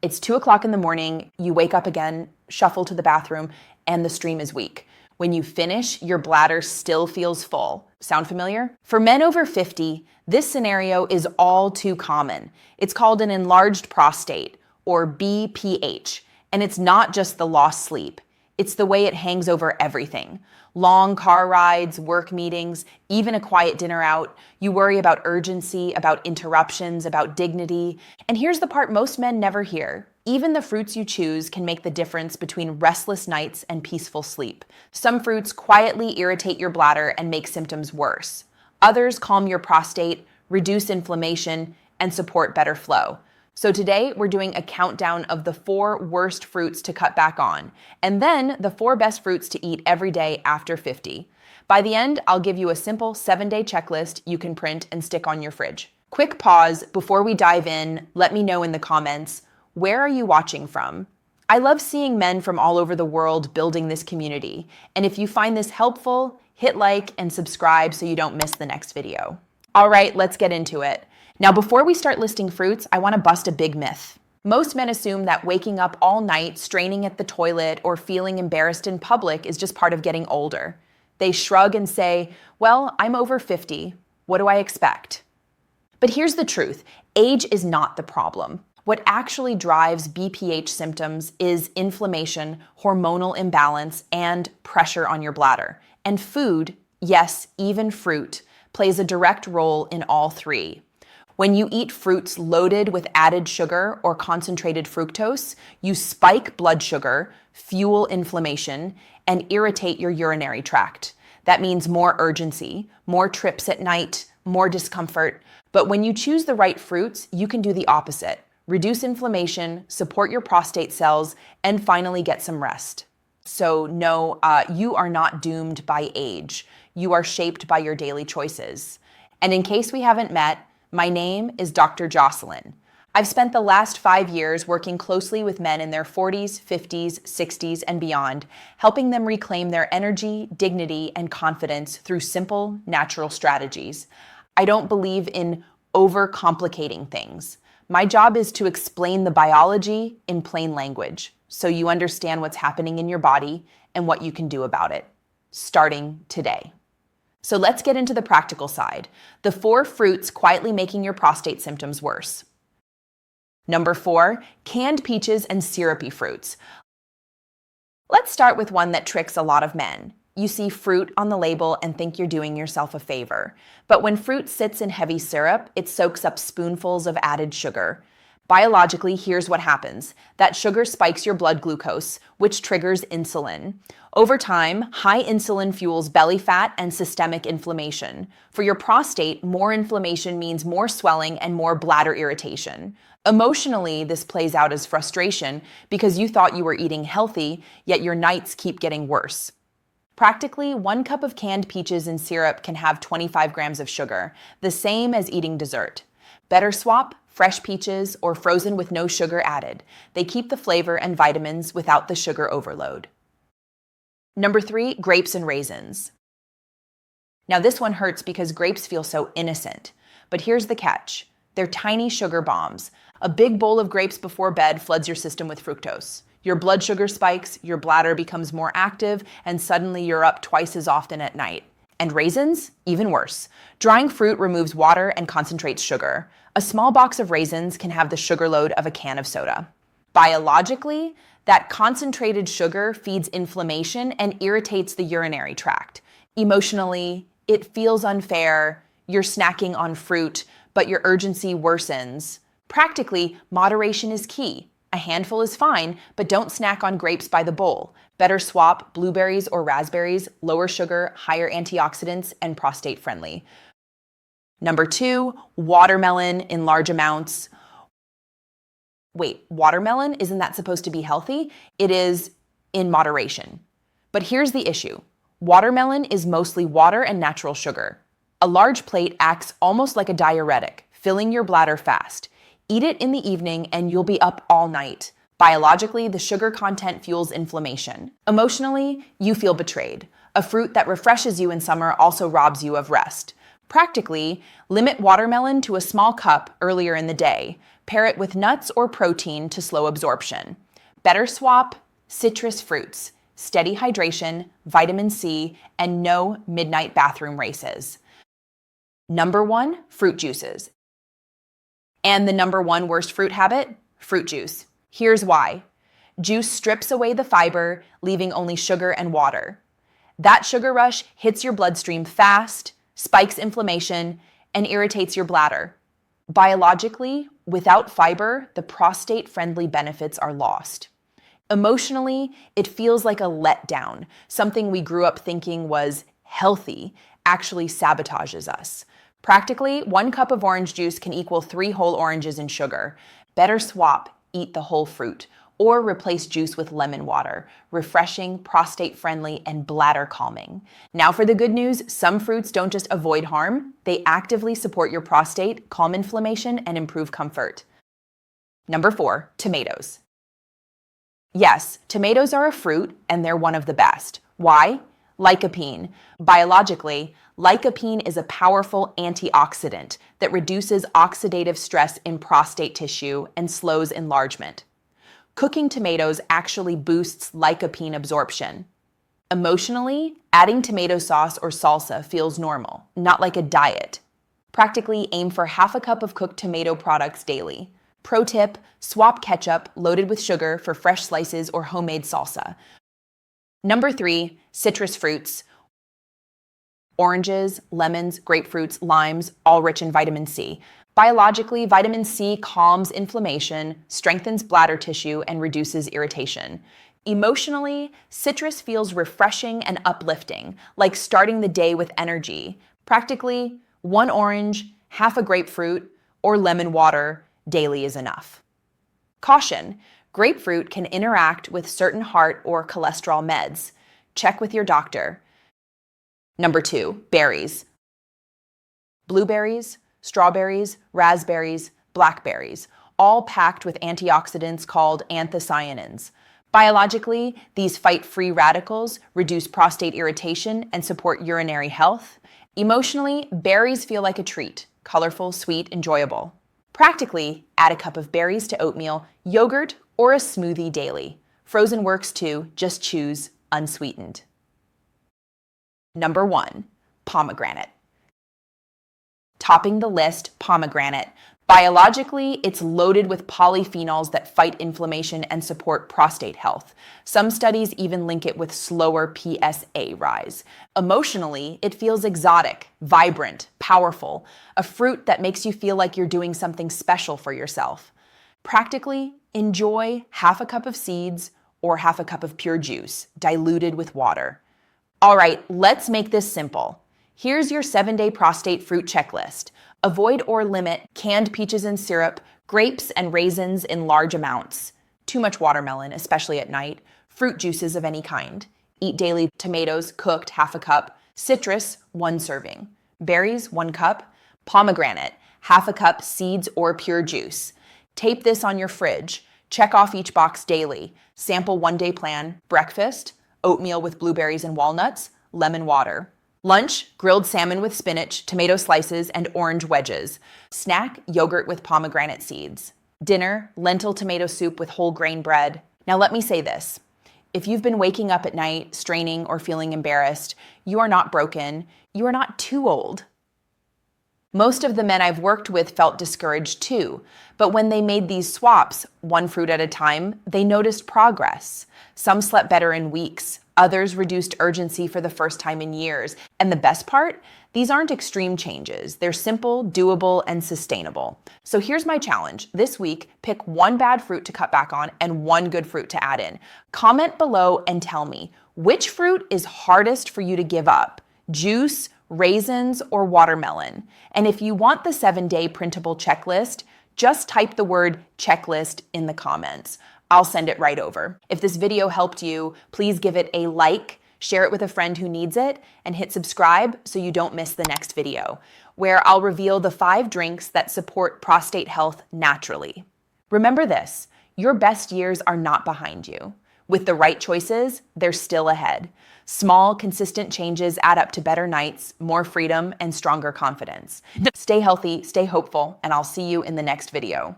It's 2 o'clock in the morning, you wake up again, shuffle to the bathroom, and the stream is weak. When you finish, your bladder still feels full. Sound familiar? For men over 50, this scenario is all too common. It's called an enlarged prostate, or BPH, and it's not just the lost sleep. It's the way it hangs over everything. Long car rides, work meetings, even a quiet dinner out. You worry about urgency, about interruptions, about dignity. And here's the part most men never hear. Even the fruits you choose can make the difference between restless nights and peaceful sleep. Some fruits quietly irritate your bladder and make symptoms worse. Others calm your prostate, reduce inflammation, and support better flow. So today we're doing a countdown of the 4 worst fruits to cut back on, and then the 4 best fruits to eat every day after 50. By the end, I'll give you a simple 7-day checklist you can print and stick on your fridge. Quick pause before we dive in. Let me know in the comments, where are you watching from? I love seeing men from all over the world building this community. And if you find this helpful, hit like and subscribe so you don't miss the next video. All right, let's get into it. Now, before we start listing fruits, I want to bust a big myth. Most men assume that waking up all night, straining at the toilet, or feeling embarrassed in public is just part of getting older. They shrug and say, well, I'm over 50. What do I expect? But here's the truth. Age is not the problem. What actually drives BPH symptoms is inflammation, hormonal imbalance, and pressure on your bladder. And food, yes, even fruit, plays a direct role in all 3. When you eat fruits loaded with added sugar or concentrated fructose, you spike blood sugar, fuel inflammation, and irritate your urinary tract. That means more urgency, more trips at night, more discomfort. But when you choose the right fruits, you can do the opposite. Reduce inflammation, support your prostate cells, and finally get some rest. So no, you are not doomed by age. You are shaped by your daily choices. And in case we haven't met, my name is Dr. Jocelyn. I've spent the last 5 years working closely with men in their 40s, 50s, 60s, and beyond, helping them reclaim their energy, dignity, and confidence through simple, natural strategies. I don't believe in overcomplicating things. My job is to explain the biology in plain language, so you understand what's happening in your body and what you can do about it, starting today. So let's get into the practical side. The 4 fruits quietly making your prostate symptoms worse. Number 4, canned peaches and syrupy fruits. Let's start with one that tricks a lot of men. You see fruit on the label and think you're doing yourself a favor. But when fruit sits in heavy syrup, it soaks up spoonfuls of added sugar. Biologically, here's what happens. That sugar spikes your blood glucose, which triggers insulin. Over time, high insulin fuels belly fat and systemic inflammation. For your prostate, more inflammation means more swelling and more bladder irritation. Emotionally, this plays out as frustration because you thought you were eating healthy, yet your nights keep getting worse. Practically, 1 cup of canned peaches in syrup can have 25 grams of sugar, the same as eating dessert. Better swap fresh peaches or frozen with no sugar added. They keep the flavor and vitamins without the sugar overload. Number 3, grapes and raisins. Now this one hurts because grapes feel so innocent. But here's the catch. They're tiny sugar bombs. A big bowl of grapes before bed floods your system with fructose. Your blood sugar spikes, your bladder becomes more active, and suddenly you're up twice as often at night. And raisins? Even worse. Drying fruit removes water and concentrates sugar. A small box of raisins can have the sugar load of a can of soda. Biologically, that concentrated sugar feeds inflammation and irritates the urinary tract. Emotionally, it feels unfair. You're snacking on fruit, but your urgency worsens. Practically, moderation is key. A handful is fine, but don't snack on grapes by the bowl. Better swap blueberries or raspberries, lower sugar, higher antioxidants, and prostate-friendly. Number 2, watermelon in large amounts. Wait, watermelon? Isn't that supposed to be healthy? It is in moderation. But here's the issue. Watermelon is mostly water and natural sugar. A large plate acts almost like a diuretic, filling your bladder fast. Eat it in the evening and you'll be up all night. Biologically, the sugar content fuels inflammation. Emotionally, you feel betrayed. A fruit that refreshes you in summer also robs you of rest. Practically, limit watermelon to a small cup earlier in the day. Pair it with nuts or protein to slow absorption. Better swap: citrus fruits, steady hydration, vitamin C, and no midnight bathroom races. Number 1, fruit juices. And the number 1 worst fruit habit? Fruit juice. Here's why. Juice strips away the fiber, leaving only sugar and water. That sugar rush hits your bloodstream fast, spikes inflammation, and irritates your bladder. Biologically, without fiber, the prostate-friendly benefits are lost. Emotionally, it feels like a letdown. Something we grew up thinking was healthy actually sabotages us. Practically, 1 cup of orange juice can equal 3 whole oranges in sugar. Better swap: eat the whole fruit, or replace juice with lemon water. Refreshing, prostate-friendly, and bladder-calming. Now for the good news: some fruits don't just avoid harm, they actively support your prostate, calm inflammation, and improve comfort. Number 4, tomatoes. Yes, tomatoes are a fruit, and they're one of the best. Why? Lycopene. Biologically, lycopene is a powerful antioxidant that reduces oxidative stress in prostate tissue and slows enlargement. Cooking tomatoes actually boosts lycopene absorption. Emotionally, adding tomato sauce or salsa feels normal, not like a diet. Practically, aim for half a cup of cooked tomato products daily. Pro tip: swap ketchup loaded with sugar for fresh slices or homemade salsa. Number 3, citrus fruits. Oranges, lemons, grapefruits, limes, all rich in vitamin C. Biologically, vitamin C calms inflammation, strengthens bladder tissue, and reduces irritation. Emotionally, citrus feels refreshing and uplifting, like starting the day with energy. Practically, 1 orange, half a grapefruit, or lemon water daily is enough. Caution: grapefruit can interact with certain heart or cholesterol meds. Check with your doctor. Number 2, berries. Blueberries, strawberries, raspberries, blackberries, all packed with antioxidants called anthocyanins. Biologically, these fight free radicals, reduce prostate irritation, and support urinary health. Emotionally, berries feel like a treat: colorful, sweet, enjoyable. Practically, add a cup of berries to oatmeal, yogurt, or a smoothie daily. Frozen works too, just choose unsweetened. Number 1, pomegranate. Topping the list, pomegranate. Biologically, it's loaded with polyphenols that fight inflammation and support prostate health. Some studies even link it with slower PSA rise. Emotionally, it feels exotic, vibrant, powerful, a fruit that makes you feel like you're doing something special for yourself. Practically, enjoy half a cup of seeds or half a cup of pure juice, diluted with water. All right, let's make this simple. Here's your 7-day prostate fruit checklist. Avoid or limit canned peaches and syrup, grapes and raisins in large amounts. Too much watermelon, especially at night. Fruit juices of any kind. Eat daily tomatoes, cooked, half a cup. Citrus, 1 serving. Berries, 1 cup. Pomegranate, half a cup, seeds or pure juice. Tape this on your fridge. Check off each box daily. Sample 1-day plan: breakfast, oatmeal with blueberries and walnuts, lemon water. Lunch, grilled salmon with spinach, tomato slices, and orange wedges. Snack, yogurt with pomegranate seeds. Dinner, lentil tomato soup with whole grain bread. Now let me say this. If you've been waking up at night, straining, or feeling embarrassed, you are not broken. You are not too old. Most of the men I've worked with felt discouraged too, but when they made these swaps, 1 fruit at a time, they noticed progress. Some slept better in weeks. Others reduced urgency for the first time in years. And the best part? These aren't extreme changes. They're simple, doable, and sustainable. So here's my challenge. This week, pick 1 bad fruit to cut back on and 1 good fruit to add in. Comment below and tell me, which fruit is hardest for you to give up? Juice, raisins, or watermelon? And if you want the 7-day printable checklist, just type the word checklist in the comments. I'll send it right over. If this video helped you, please give it a like, share it with a friend who needs it, and hit subscribe so you don't miss the next video, where I'll reveal the 5 drinks that support prostate health naturally. Remember this, your best years are not behind you. With the right choices, they're still ahead. Small, consistent changes add up to better nights, more freedom, and stronger confidence. Stay healthy, stay hopeful, and I'll see you in the next video.